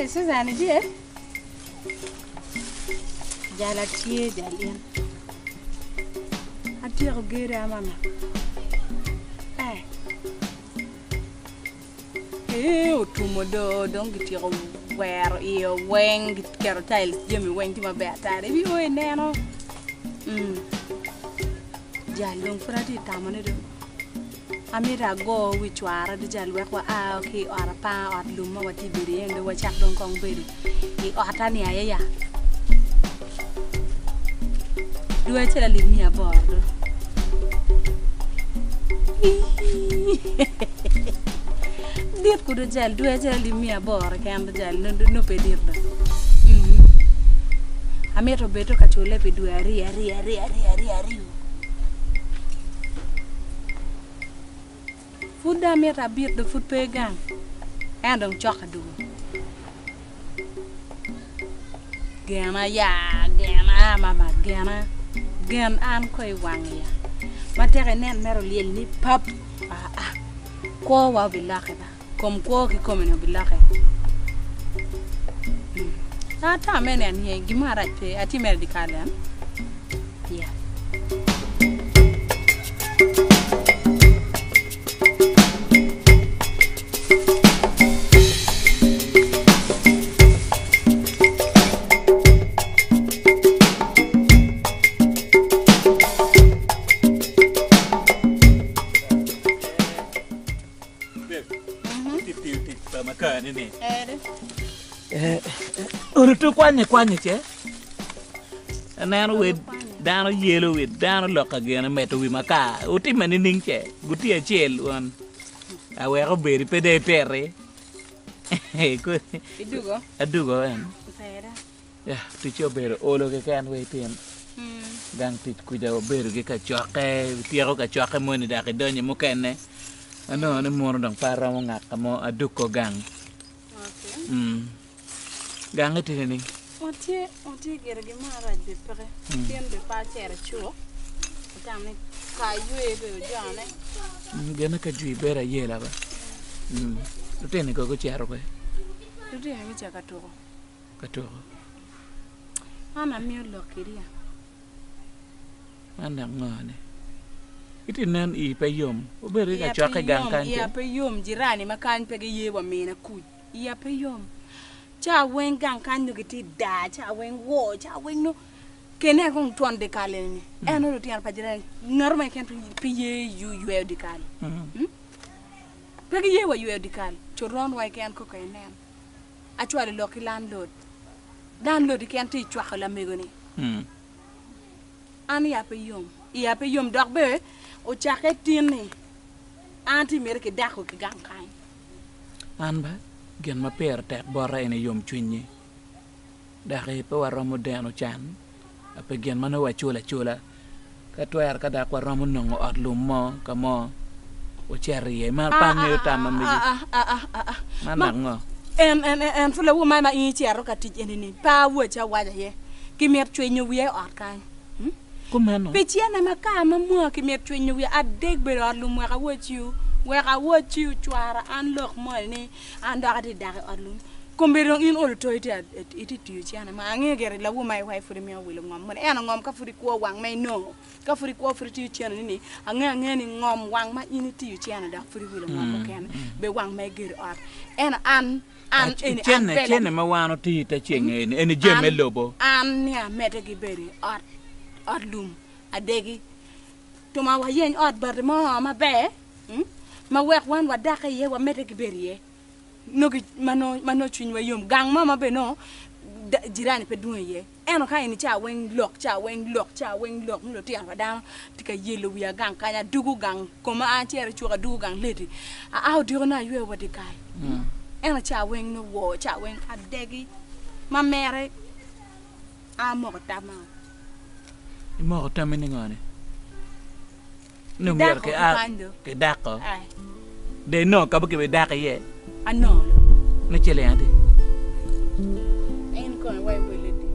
Suzanne dear. Jala tie jalien. Atiro gira mama. Utumodo don't get your wear your wing get tiles Jimmy went to my bed. If you were nano. Jalong for a tamanado. I made a go which were the jalwek were okay or a pa or luma what he did and the watch don't come baby. He otania ya. Do I tell leave me aboard? Dir kudu jal do I tell leave me aboard can the jal no pay dir. I made a better catch your levy do a ria. Food da met a beat the food pay gang. And on chocolate do. Gana ya, gana mama gana. Gan an koi wang ya. Matere nen mero liel ni pap. Ko wa bilake ba. Kom ko ki komeno bilake. Ta menen ye gimara pe ati medical yan. Yeah. Urutu kwanye che. Nano with down yellow with down lock again met with maka. Uti maning che. Guti a chill one. I wear a berry pede perry. Hey, good. I do go in. Yeah, teach your bear all of the can wait in. Gang teach kuja bear get a choke, Piero choke money that I don't you mukene. I know no more than Paramangakamo, a duco gang. Gang it in any. Oti get a gimara de pere. Tien de pacer chuo. Damn Kayu Johnny. Ganaka G better yellow. Lieutenant go chair away. Today I wish I got to. Catoro. I'm a mere lucky. And I'm gone. It is none e payum. Very a chocolate gang. Yeah, payum, Girani, Macan Peggy ye were mean a coot. Yeah, payum. Cha wing gang can you get it that? Cha wing war, cha wing no. Can I go to one decalin? And no routine pageant, nor my country pay you have decal. Peggy ye were you have decal. To run why can't cook a name. Actually, lucky landlord. Landlord can't teach Chakala Megoni. Annie apayum. Yapayum dog bear or jacket tinny. Auntie America Daco gang kind. Anba. Gen ma per tek bora ene yom chunyi dake pe waro modeno chan ape gen mano wa chula ka twer ka da kwa romo nongo adlum mo kamo o cherry ma pa me tam mi manango en fula wo ma in chero ka tij enini pa wo cha waja ye ki mer chwenyo wie ot kan kumeno pe chiana maka ma mo ki mer chwenyo wie adeg be adlum wa wo chiu where I watch you chwara and look money and dagati dag adlum kombero in all to it to you chiana ma ngere la wo my wife for me will ngom mon ena ngom ka furi ko wang may no ka furi ko furi ti chiana ni anga ni ngom wang ma in ti chiana da furi will ngom ken be wang may gere art ena an chenne ma wano ti ta chenge ene jeme lobo an ya metegi beri art adlum adegi to ma wa yen art bar ma be ma wek wan wa daka ye wa mete ki berie nogi mano chunwa yum gang mama be no jirani pe duwe ye eno ka ni cha wen lock no ti an da tika yelo wiya gang kanya dugu gang koma an tiere chuka dugu gang leti a aw diro na ywe wadi kai eno cha wen no wo cha wen adegi ma mere a mo tama mo tama ni ngane no mer ke a ke dako de no ka buke be daka ye ano ne chele ande en kon way wele di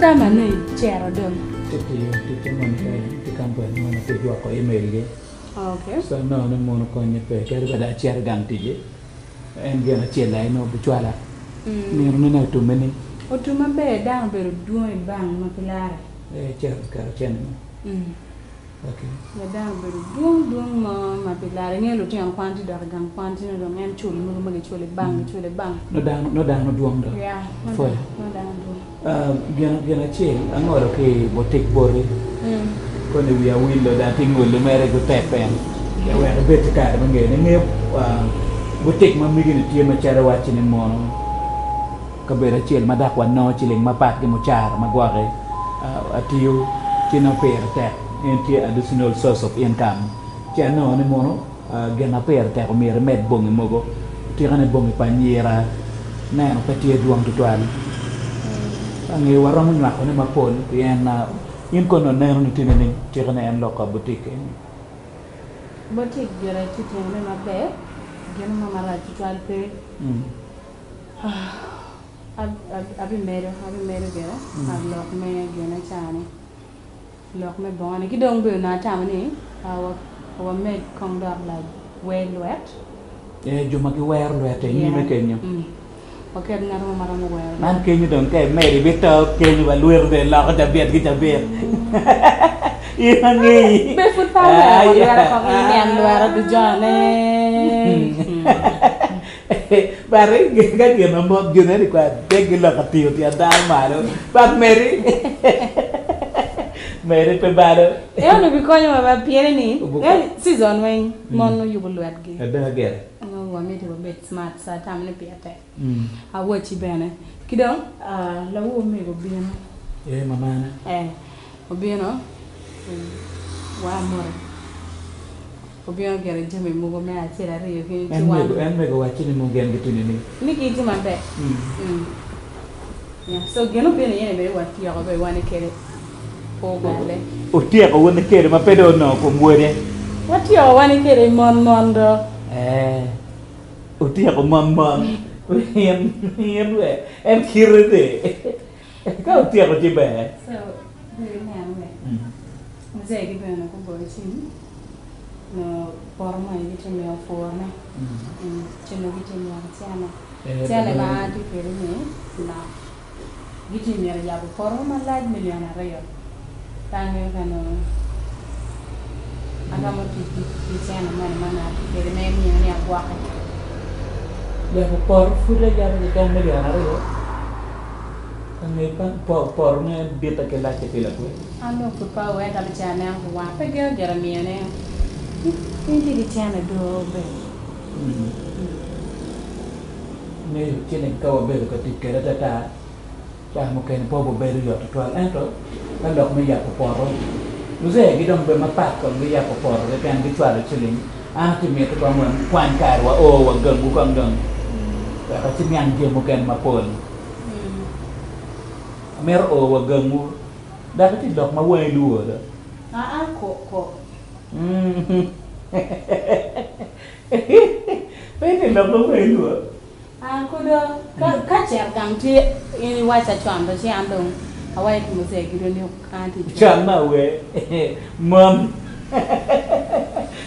Tama ni chero dong. Ti mon ti campaign mon ti jwa ko email ge. Okay. So no mon ko ni pe ke da cher gang ti je. En gena chela no bu chwala. Ni no to meni. Otuma be dang be duo bang ma pilare. Cher ka chen. Okay. Ya dang be duo ma pilare ngelo ti an kwanti dar gang kwanti no do ngem chul mo ma chule bang. No dang no duong do. Yeah. Foi. No dang. Gena chel angoro ke botik bore. Ko ne wiya willo da tingol le mere go tepen. Ya wa bet ka da ngene ne botik ma mi gene tie ma chara wachi ne mono. Ka bera chel ma dak wan no chiling ma pat ke mo char ma gware. Atiu chino per te en tie additional source of income. Chia no ne mono gena per te ko mere med bongi mogo. Tie ne bongi paniera. Na no petie duang tuan. Angi waram ngak ne ma pon yen in kono nero ni tinene tirane en loka boutique Boutique jara ci tene ma be gene ma mara ci toal pe abi mero gera ab lok me gene chane lok me bon ki dong be na tamani awa me kong dar la we luet juma ki wer luet ni me kenyo okay ngaro ma mara mo wer man kenyo dong kay meri bito kenyo ba luer de la ko tabiat ki tabiat Ihangi. Be food power. Ya ko ni an luar du jane. Bare gan ge no mo gene di kwa deg la katio ti andar malo. Pat Mary. Mary pe baro. No bi ko nyama ba piere ni. Season wen mon no yugo luat ge. Ada ger. No wa me to be smart sa tam ne piate. A wo ci bene. Kidon la wo me go bien. Mama na. Obieno wa amore obieno gere jame mugo me achira riyo ki ti wa en me go wachi ni mo gen gitu ni ki ti mande ya so geno bene yene be wati ya be wane kere o gale o tie ko woni kere ma pedo no ko mwere wati ya wane kere mon do o tie ko mon yen we en kirede ka o tie ko ti be so very nice Zai gi bene ko bori sin no forma yi te mi forma no gi te mi tiana ba di pere ne na gi te mi ya bu forma la million arayo tange kano anga mo ti tiana mana pere me mi ni agwa ka ya ko por fuda ya ni kan million arayo Kami kan pornya dia tak kela cekila tu. Ando pupa we ta bichana wa pe gel jeremia ne. Ini di chana do be. Ni chene kau be ko tikera data. Cha mungkin po be yo tual ento. Kan dok me ya ko poro. Lu se gidong be mapat ko me ya ko poro le kan di tual chiling. Ti me to ko mon kwan kar wa o wa gang bu kang gang. Ka chimyang dia mungkin mapol. Mer o wa gamu da ka ti dok ma way luo da ko pe ni dok ma way luo ko do ka cher gang ti ini wa cha chwan do chi andong awai ku se gi do ni anti chan ma we mom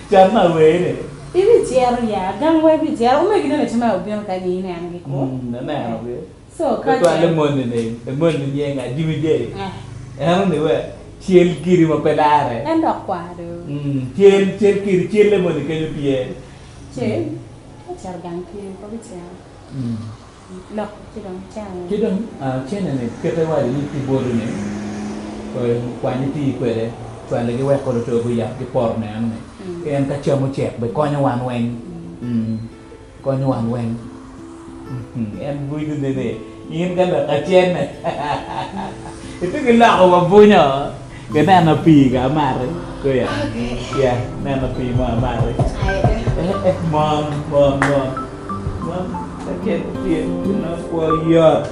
chan ma we ne ibi cher ya gang we bi cher o me gi ne chama o bi ka ni ne an gi ko na we so ka to ale mon ni nga jimi je ni we chiel kiri ma pedare en dok kwa do chiel kiri le mon ke ni pie cher gang ti ko bi cher lok ti dong chang ki dong chen ne ke te wa ni ti bo ni ko kwa ni ti ko de kwa le ke we ko to bu ya ki por ne an ne en ka chamo chek be ko nya wan wen ko nya wan wen em vui lên đây yên cái là ở trên này itu cái lọ mà punya cái này là pì cả mà đấy coi à yeah này là pì mà đấy mom cái tiền nó qua giờ